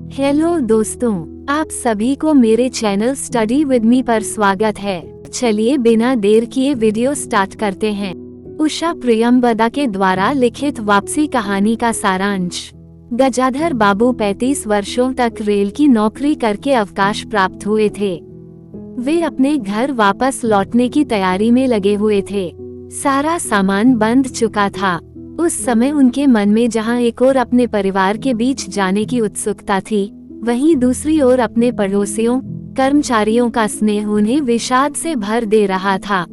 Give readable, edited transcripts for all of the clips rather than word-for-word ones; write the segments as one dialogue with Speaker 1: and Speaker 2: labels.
Speaker 1: Hello दोस्तों, आप सभी को मेरे चैनल स्टडी विद मी पर स्वागत है। चलिए बिना देर किए वीडियो स्टार्ट करते हैं। उषा प्रियंवदा के द्वारा लिखित वापसी कहानी का सारांश। गजाधर बाबू 35 वर्षों तक रेल की नौकरी करके अवकाश प्राप्त हुए थे। वे अपने घर वापस लौटने की तैयारी में लगे हुए थे। सारा सामान बंध चुका था। उस समय उनके मन में जहां एक ओर अपने परिवार के बीच जाने की उत्सुकता थी, वहीं दूसरी ओर अपने पड़ोसियों, कर्मचारियों का स्नेह उन्हें विषाद से भर दे रहा था।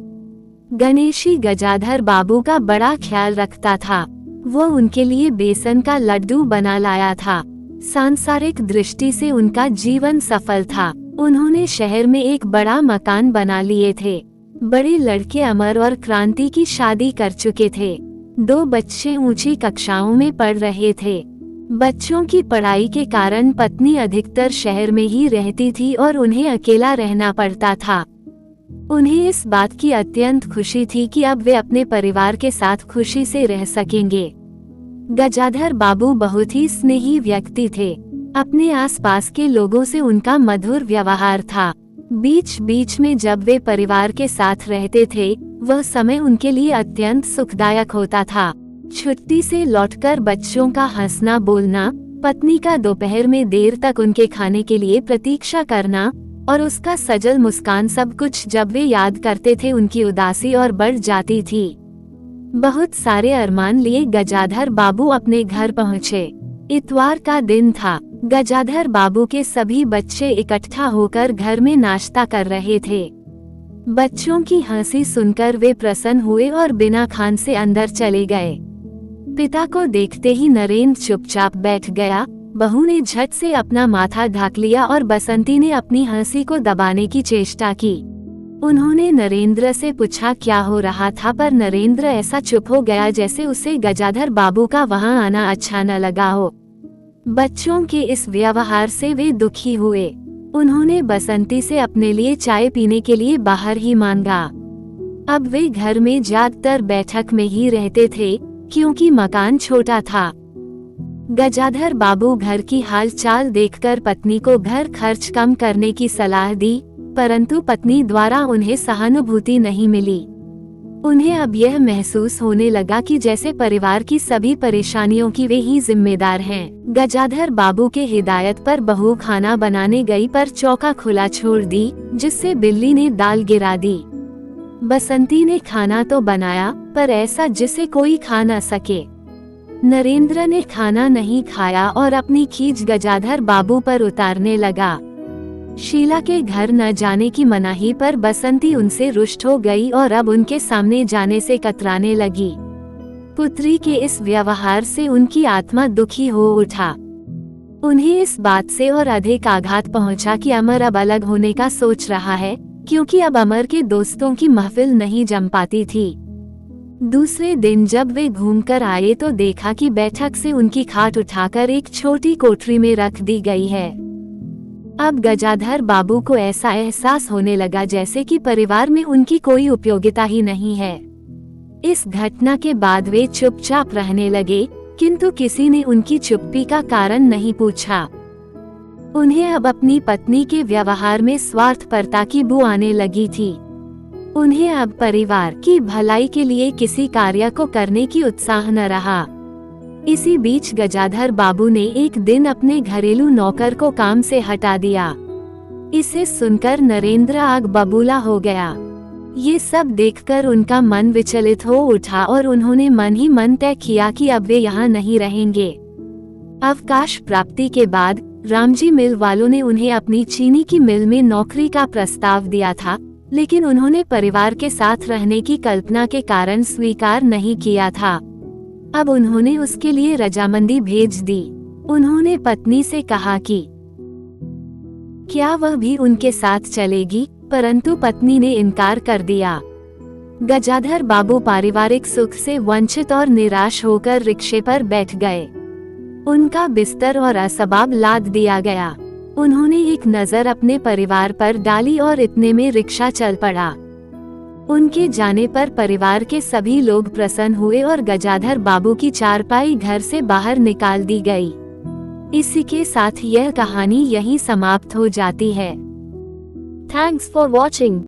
Speaker 1: गणेशी गजाधर बाबू का बड़ा ख्याल रखता था। वो उनके लिए बेसन का लड्डू बना लाया था। सांसारिक दृष्टि से उनका जीवन सफल था। उन्होंने शहर में एक बड़ा मकान बना लिए थे। बड़े लड़के अमर और क्रांति की शादी कर चुके थे। 2 बच्चे ऊंची कक्षाओं में पढ़ रहे थे। बच्चों की पढ़ाई के कारण पत्नी अधिकतर शहर में ही रहती थी और उन्हें अकेला रहना पड़ता था। उन्हें इस बात की अत्यंत खुशी थी कि अब वे अपने परिवार के साथ खुशी से रह सकेंगे। गजाधर बाबू बहुत ही स्नेही व्यक्ति थे। अपने आसपास के लोगों से उनका मधुर व्यवहार था। बीच बीच में जब वे परिवार के साथ रहते थे, वह समय उनके लिए अत्यंत सुखदायक होता था। छुट्टी से लौटकर बच्चों का हंसना बोलना, पत्नी का दोपहर में देर तक उनके खाने के लिए प्रतीक्षा करना और उसका सजल मुस्कान, सब कुछ जब वे याद करते थे उनकी उदासी और बढ़ जाती थी। बहुत सारे अरमान लिए गजाधर बाबू अपने घर पहुँचे। इतवार का दिन था। गजाधर बाबू के सभी बच्चे इकट्ठा होकर घर में नाश्ता कर रहे थे। बच्चों की हंसी सुनकर वे प्रसन्न हुए और बिना खान से अंदर चले गए। पिता को देखते ही नरेंद्र चुपचाप बैठ गया। बहू ने झट से अपना माथा ढाक लिया और बसंती ने अपनी हंसी को दबाने की चेष्टा की। उन्होंने नरेंद्र से पूछा क्या हो रहा था, पर नरेंद्र ऐसा चुप हो गया जैसे उसे गजाधर बाबू का वहां आना अच्छा न लगा हो। बच्चों के इस व्यवहार से वे दुखी हुए। उन्होंने बसंती से अपने लिए चाय पीने के लिए बाहर ही मांगा। अब वे घर में ज्यादातर बैठक में ही रहते थे, क्योंकि मकान छोटा था। गजाधर बाबू घर की हालचाल देखकर पत्नी को घर खर्च कम करने की सलाह दी, परंतु पत्नी द्वारा उन्हें सहानुभूति नहीं मिली। उन्हें अब यह महसूस होने लगा कि जैसे परिवार की सभी परेशानियों की वे ही जिम्मेदार हैं। गजाधर बाबू के हिदायत पर बहू खाना बनाने गई, पर चौका खुला छोड़ दी, जिससे बिल्ली ने दाल गिरा दी। बसंती ने खाना तो बनाया, पर ऐसा जिसे कोई खा न सके। नरेंद्र ने खाना नहीं खाया और अपनी खींच गजाधर बाबू पर उतारने लगा। शीला के घर न जाने की मनाही पर बसंती उनसे रुष्ट हो गई और अब उनके सामने जाने से कतराने लगी। पुत्री के इस व्यवहार से उनकी आत्मा दुखी हो उठा। उन्हें इस बात से और अधिक आघात पहुंचा कि अमर अब अलग होने का सोच रहा है, क्योंकि अब अमर के दोस्तों की महफिल नहीं जम पाती थी। दूसरे दिन जब वे घूमकर आए तो देखा कि बैठक से उनकी खाट उठाकर एक छोटी कोठरी में रख दी गई है। अब गजाधर बाबू को ऐसा एहसास होने लगा जैसे कि परिवार में उनकी कोई उपयोगिता ही नहीं है। इस घटना के बाद वे चुपचाप रहने लगे, किंतु किसी ने उनकी चुप्पी का कारण नहीं पूछा। उन्हें अब अपनी पत्नी के व्यवहार में स्वार्थपरता की बू आने लगी थी। उन्हें अब परिवार की भलाई के लिए किसी कार्य को करने की उत्साह न रहा। इसी बीच गजाधर बाबू ने एक दिन अपने घरेलू नौकर को काम से हटा दिया। इसे सुनकर नरेंद्र आग बबूला हो गया। ये सब देखकर उनका मन विचलित हो उठा और उन्होंने मन ही मन तय किया कि अब वे यहाँ नहीं रहेंगे। अवकाश प्राप्ति के बाद रामजी मिल वालों ने उन्हें अपनी चीनी की मिल में नौकरी का प्रस्ताव दिया था, लेकिन उन्होंने परिवार के साथ रहने की कल्पना के कारण स्वीकार नहीं किया था। अब उन्होंने उसके लिए रजामंदी भेज दी। उन्होंने पत्नी से कहा कि क्या वह भी उनके साथ चलेगी, परंतु पत्नी ने इनकार कर दिया। गजाधर बाबू पारिवारिक सुख से वंचित और निराश होकर रिक्शे पर बैठ गए। उनका बिस्तर और असबाब लाद दिया गया। उन्होंने एक नजर अपने परिवार पर डाली और इतने में रिक्शा चल पड़ा। उनके जाने पर परिवार के सभी लोग प्रसन्न हुए और गजाधर बाबू की चारपाई घर से बाहर निकाल दी गई। इसी के साथ यह कहानी यहीं समाप्त हो जाती है। Thanks for watching.